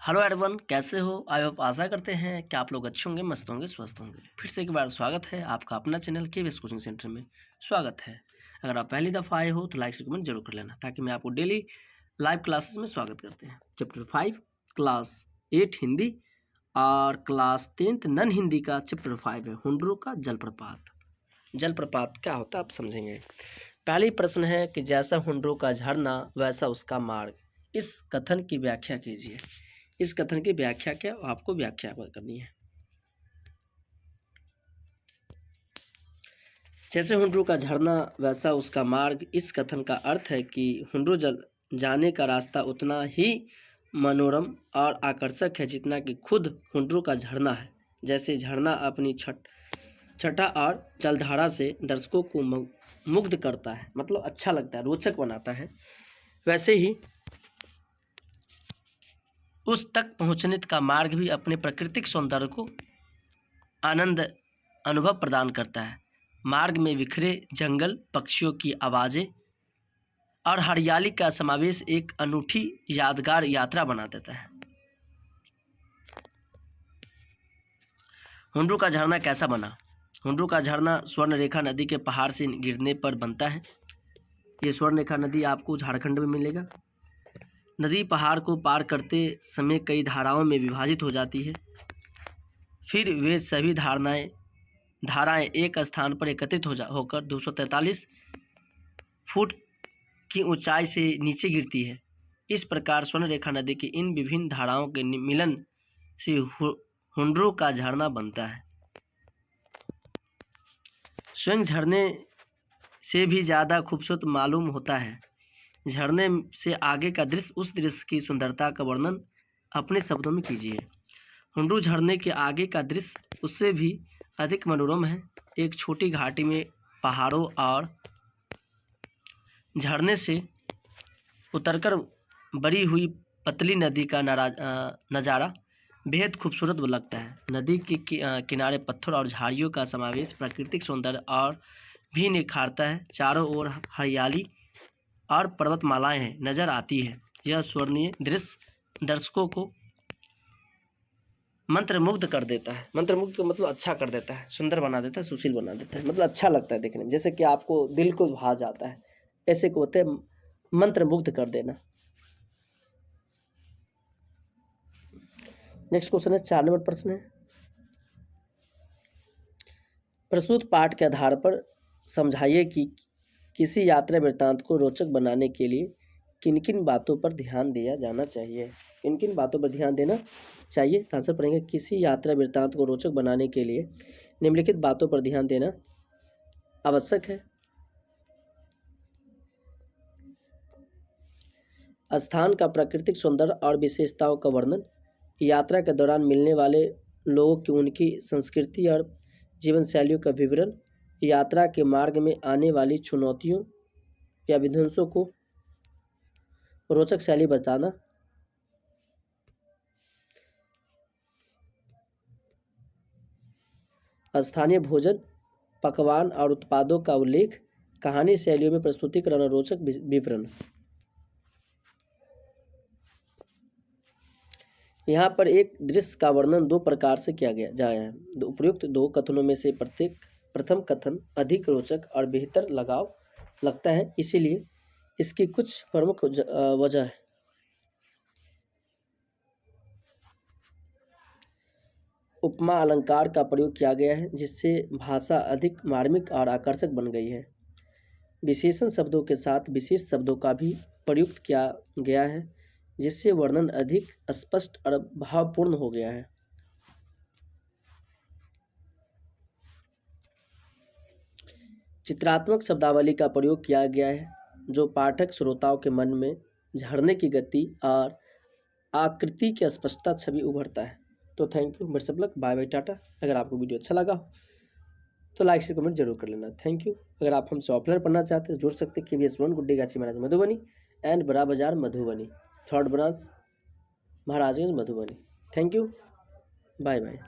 Hello everyone, कैसे हो? I hope आशा करते हैं कि आप लोग अच्छे होंगे, मस्त होंगे, स्वस्थ होंगे। फिर से एक बार स्वागत है आपका अपना चैनल केवीएस कोचिंग सेंटर में। स्वागत है। अगर आप पहली दफ़ा आए हो तो लाइक से कमेंट जरूर कर लेना, ताकि मैं आपको डेली लाइव क्लासेस में स्वागत करते हैं। चैप्टर 5 क्लास 8 हिंदी और क्लास 10th नन हिंदी का चैप्टर 5 है हुंड्रू का जलप्रपात। जलप्रपात क्या होता है आप समझेंगे। पहली प्रश्न है कि जैसा हुंड्रू का झरना वैसा उसका मार्ग। इस कथन की व्याख्या कीजिए। इस कथन की व्याख्या क्या आपको व्याख्या करनी है। जैसे हुंड्रू का झरना वैसा उसका मार्ग। इस कथन का अर्थ है कि हुंड्रू जाने का रास्ता उतना ही मनोरम और आकर्षक है जितना कि खुद हुंड्रू का झरना है। जैसे झरना अपनी छटा और जलधारा से दर्शकों को मुग्ध करता है, मतलब अच्छा लगता है, रोचक बनाता है, वैसे ही उस तक पहुंचने का मार्ग भी अपने प्राकृतिक सौंदर्य को आनंद अनुभव प्रदान करता है। मार्ग में बिखरे जंगल, पक्षियों की आवाज़ें और हरियाली का समावेश एक अनूठी यादगार यात्रा बना देता है। हुंड्रू का झरना कैसा बना? हुंड्रू का झरना स्वर्णरेखा नदी के पहाड़ से गिरने पर बनता है। ये स्वर्णरेखा नदी आपको झारखंड में मिलेगा। नदी पहाड़ को पार करते समय कई धाराओं में विभाजित हो जाती है। फिर वे सभी धाराएं एक स्थान पर एकत्रित होकर 243 फुट की ऊंचाई से नीचे गिरती है। इस प्रकार स्वर्णरेखा नदी की इन विभिन्न धाराओं के मिलन से हुंड्रू का झरना बनता है। स्वयं झरने से भी ज़्यादा खूबसूरत मालूम होता है। झरने से आगे का दृश्य, उस दृश्य की सुंदरता का वर्णन अपने शब्दों में कीजिए। हुंड्रू झरने के आगे का दृश्य उससे भी अधिक मनोरम है। एक छोटी घाटी में पहाड़ों और झरने से उतरकर बड़ी हुई पतली नदी का नज़ारा बेहद खूबसूरत लगता है। नदी के किनारे पत्थर और झाड़ियों का समावेश प्राकृतिक सौंदर्य और भी निखारता है। चारों ओर हरियाली और पर्वतमालाएं नजर आती है। यह स्वर्णीय दृश्य दर्शकों को मंत्रमुग्ध कर देता है। मंत्रमुग्ध मतलब अच्छा कर देता है, सुंदर बना देता है, सुशील बना देता है, मतलब अच्छा लगता है देखने में, जैसे कि आपको दिल को भा जाता है। ऐसे को होते हैं मंत्रमुग्ध कर देना। नेक्स्ट क्वेश्चन है 4 नंबर प्रश्न है। प्रस्तुत पाठ के आधार पर समझाइए कि किसी यात्रा वृत्तांत को रोचक बनाने के लिए किन किन बातों पर ध्यान दिया जाना चाहिए। किन किन बातों पर ध्यान देना चाहिए, आंसर पढ़ेंगे। किसी यात्रा वृत्तांत को रोचक बनाने के लिए निम्नलिखित बातों पर ध्यान देना आवश्यक है। स्थान का प्राकृतिक सौंदर्य और विशेषताओं का वर्णन, यात्रा के दौरान मिलने वाले लोगों की उनकी संस्कृति और जीवन शैलियों का विवरण, यात्रा के मार्ग में आने वाली चुनौतियों या विध्वंसों को रोचक शैली बताना, स्थानीय भोजन, पकवान और उत्पादों का उल्लेख, कहानी शैलियों में प्रस्तुतिकरण और रोचक विवरण। यहाँ पर एक दृश्य का वर्णन 2 प्रकार से किया जाया है। उपयुक्त 2 कथनों में से प्रथम कथन अधिक रोचक और बेहतर लगाव लगता है, इसीलिए इसकी कुछ प्रमुख वजह है। उपमा अलंकार का प्रयोग किया गया है, जिससे भाषा अधिक मार्मिक और आकर्षक बन गई है। विशेषण शब्दों के साथ विशेष शब्दों का भी प्रयुक्त किया गया है, जिससे वर्णन अधिक स्पष्ट और भावपूर्ण हो गया है। चित्रात्मक शब्दावली का प्रयोग किया गया है, जो पाठक श्रोताओं के मन में झरने की गति और आकृति की स्पष्टता छवि उभरता है। तो thank you, best of luck, bye bye, tata. अगर आपको वीडियो अच्छा लगा तो लाइक शेयर कमेंट जरूर कर लेना। Thank you. अगर आप हमसे ऑफलाइन पढ़ना चाहते हैं, जुड़ सकते हैं KVS 1 Guddegachhi Maharaj Madhubani and Bara Bazar Madhubani, 3rd branch Maharajganj Madhubani. Thank you, bye bye.